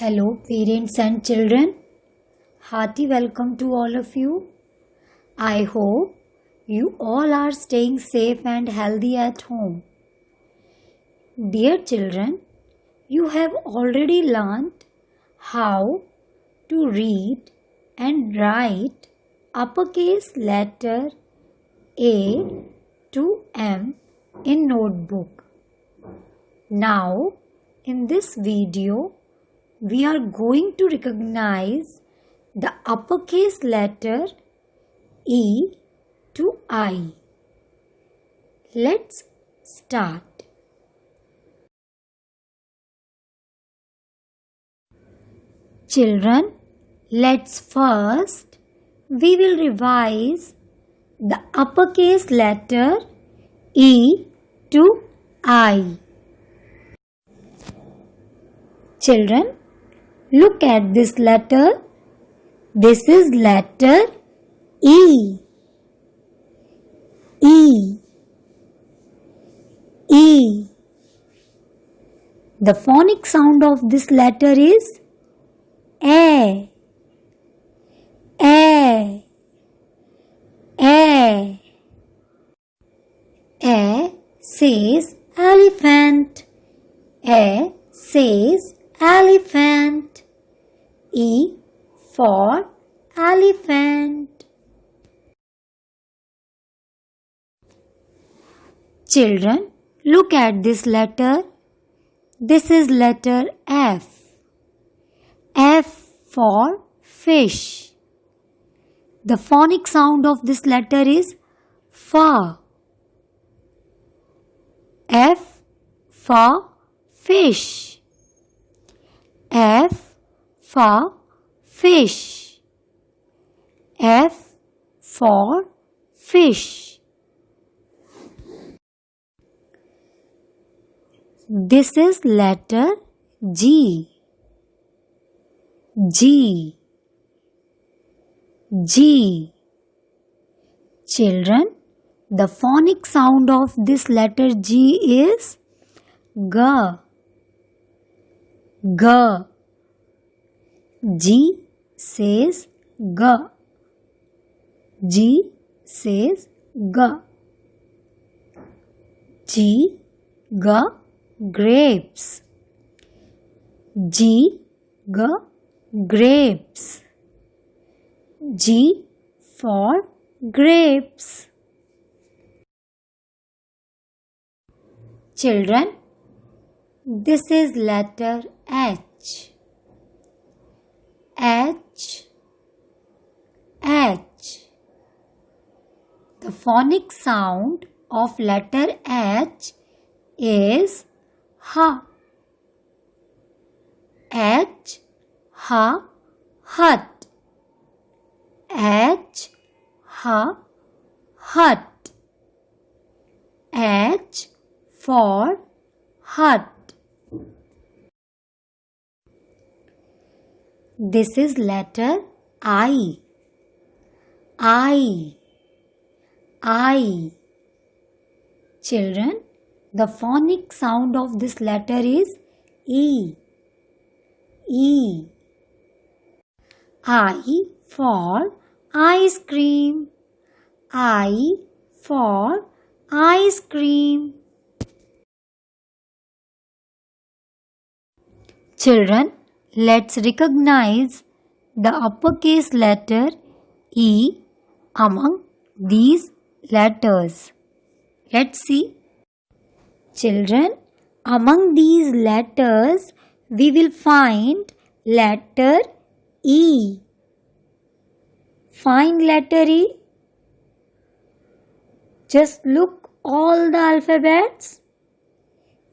Hello, parents and children. Hearty welcome to all of you. I hope you all are staying safe and healthy at home. Dear children, you have already learned how to read and write uppercase letter A to M in notebook. Now, in this video, we are going to recognize the uppercase letter E to I. Let's start. Children, let's first we will revise the uppercase letter E to I. Children, look at this letter. This is letter E. E. E. The phonic sound of this letter is A. A. A. A says elephant. A says elephant. E for elephant. Children, look at this letter. This is letter F. F for fish. The phonic sound of this letter is F. F for fish. F for fish. F for fish. This is letter G. G. G. Children, the phonic sound of this letter G is G. G. G says G. G says G. G. G. Grapes. G. G. Grapes. G for grapes. Children, this is letter H. H. H. The phonic sound of letter H is H. H. H. Hut. H. H. Hut. H for hut. This is letter I. I. I. Children, the phonic sound of this letter is E. E. I for ice cream. I for ice cream. Children, let's recognize the uppercase letter E among these letters. Let's see. Children, among these letters, we will find letter E. Find letter E. Just look all the alphabets.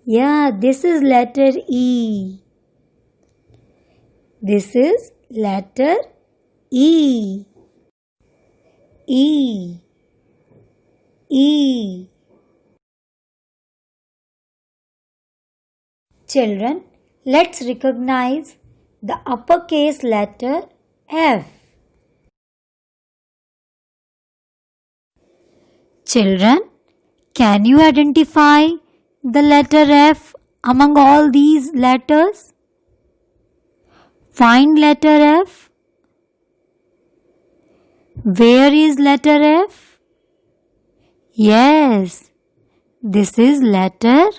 Yeah, this is letter E. This is letter E. E. E. Children, let's recognize the uppercase letter F. Children, can you identify the letter F among all these letters? Find letter F. Where is letter F? Yes, this is letter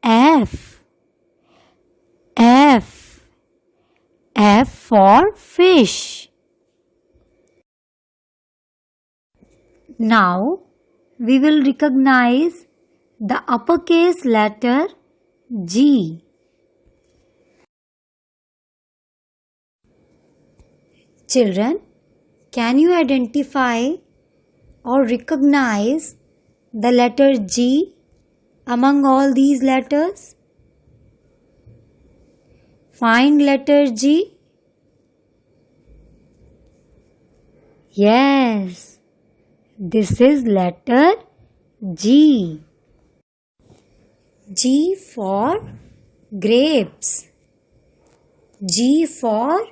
F. F. F for fish. Now we will recognize the uppercase letter G. Children, can you identify or recognize the letter G among all these letters? Find letter G. Yes, this is letter G. G for grapes. G for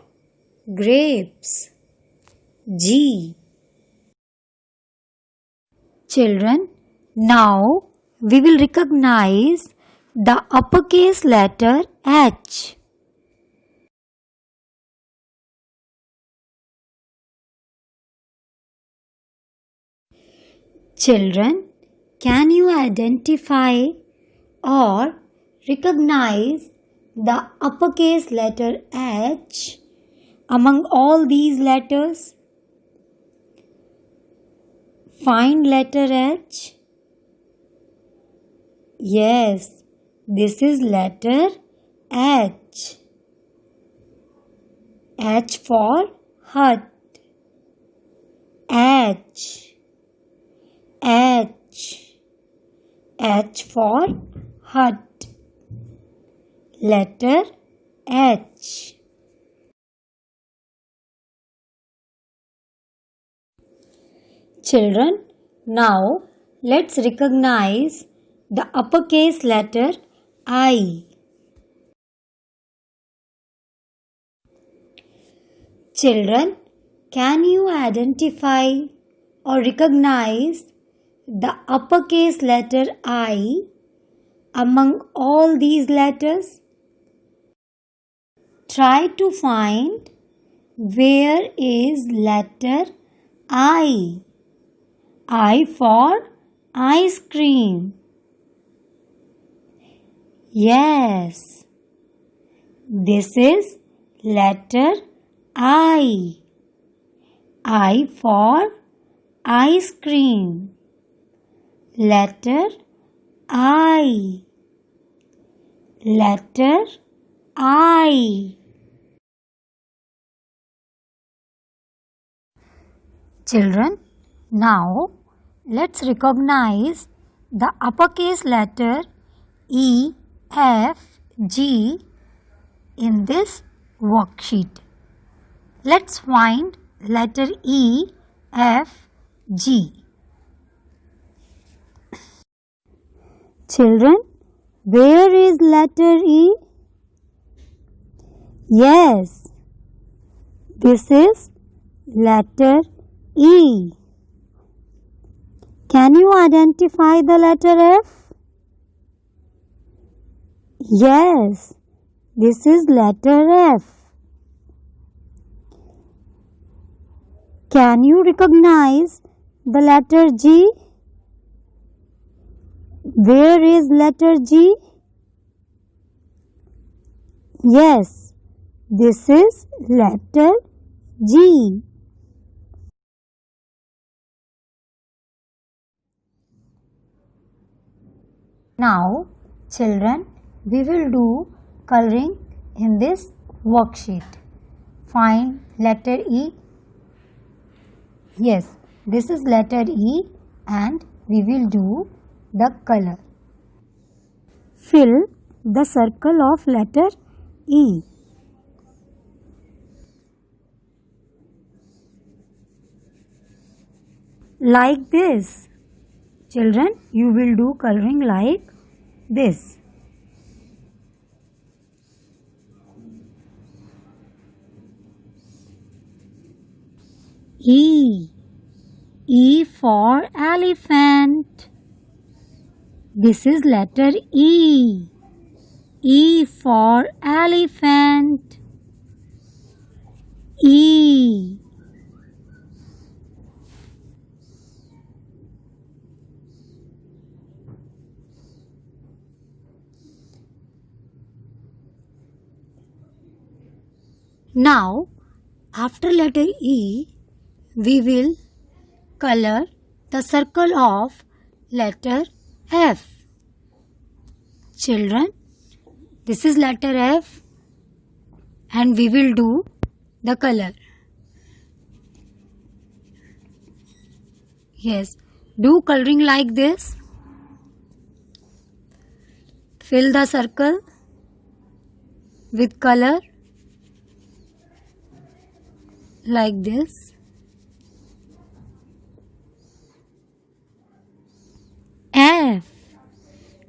grapes. G. Children, now we will recognize the uppercase letter H. Children, can you identify or recognize the uppercase letter H among all these letters? Find letter H. Yes, this is letter H. H for hut. H. H. H for hut. Letter H. Children, now let's recognize the uppercase letter I. Children, can you identify or recognize the uppercase letter I among all these letters? Try to find where is letter I. I for ice cream. Yes, this is letter I. I for ice cream. Letter I. Letter I. Children, now let's recognize the uppercase letter E, F, G in this worksheet. Let's find letter E, F, G. Children, where is letter E? Yes, this is letter E. Can you identify the letter F? Yes, this is letter F. Can you recognize the letter G? Where is letter G? Yes, this is letter G. Now, children, we will do coloring in this worksheet. Find letter E. Yes, this is letter E and we will do the color. Fill the circle of letter E. Like this. Children, you will do coloring like this. E. E for elephant. This is letter E. E for elephant. E. Now, after letter E, we will color the circle of letter F. Children, this is letter F and we will do the color. Yes, do coloring like this. Fill the circle with color like this. F.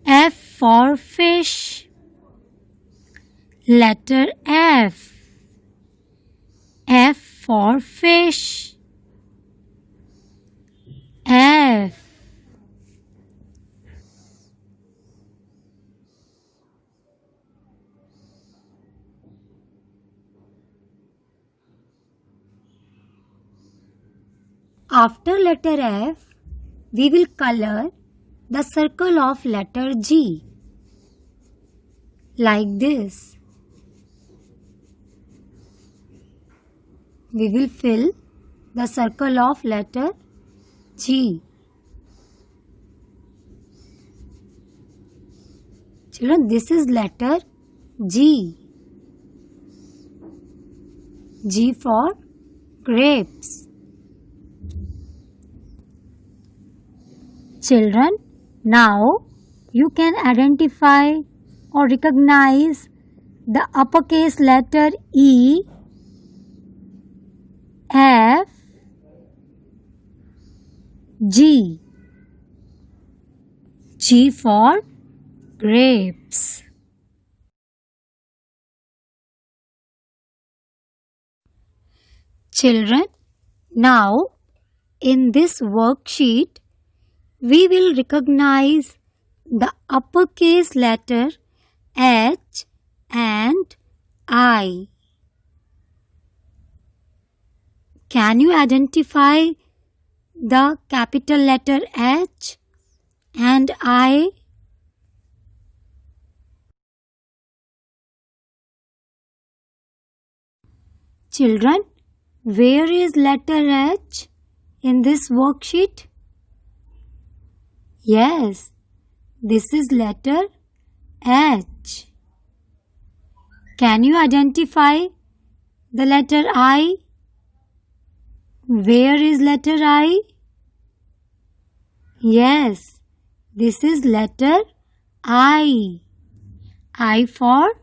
F for fish. Letter F. F for fish. F. After letter F, we will color the circle of letter G like this. We will fill the circle of letter G. Children, this is letter G. G for grapes. Children, now you can identify or recognize the uppercase letter E, F, G. G for grapes. Children, now in this worksheet, we will recognize the uppercase letter H and I. Can you identify the capital letter H and I? Children, where is letter H in this worksheet? Yes, this is letter H. Can you identify the letter I? Where is letter I? Yes, this is letter I. I for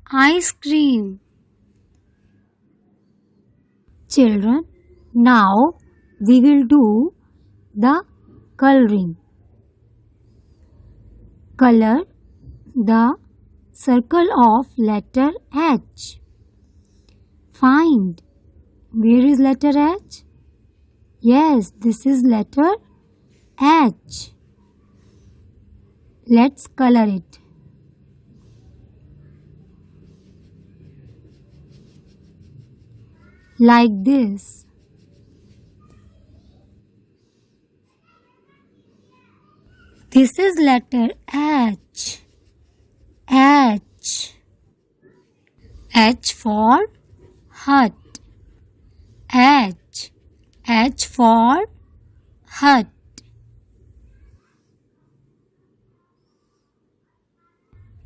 ice cream. Children, now we will do the coloring. Color the circle of letter H. Find where is letter H? Yes, this is letter H. Let's color it. Like this. This is letter H. H. H for hut. H. H for hut.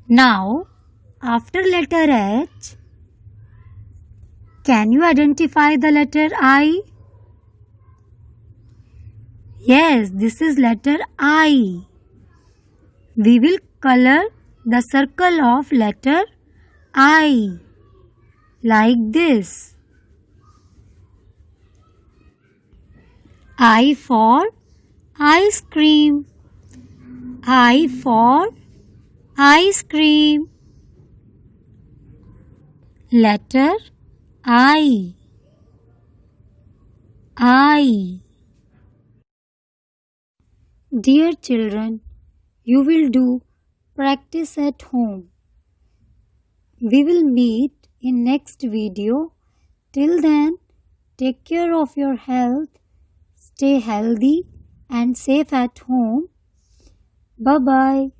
Now, after letter H, can you identify the letter I? Yes, this is letter I. We will color the circle of letter I like this. I for ice cream. I for ice cream. Letter I. I. Dear children, you will do practice at home. We will meet in next video. Till then, take care of your health, stay healthy and safe at home. Bye bye.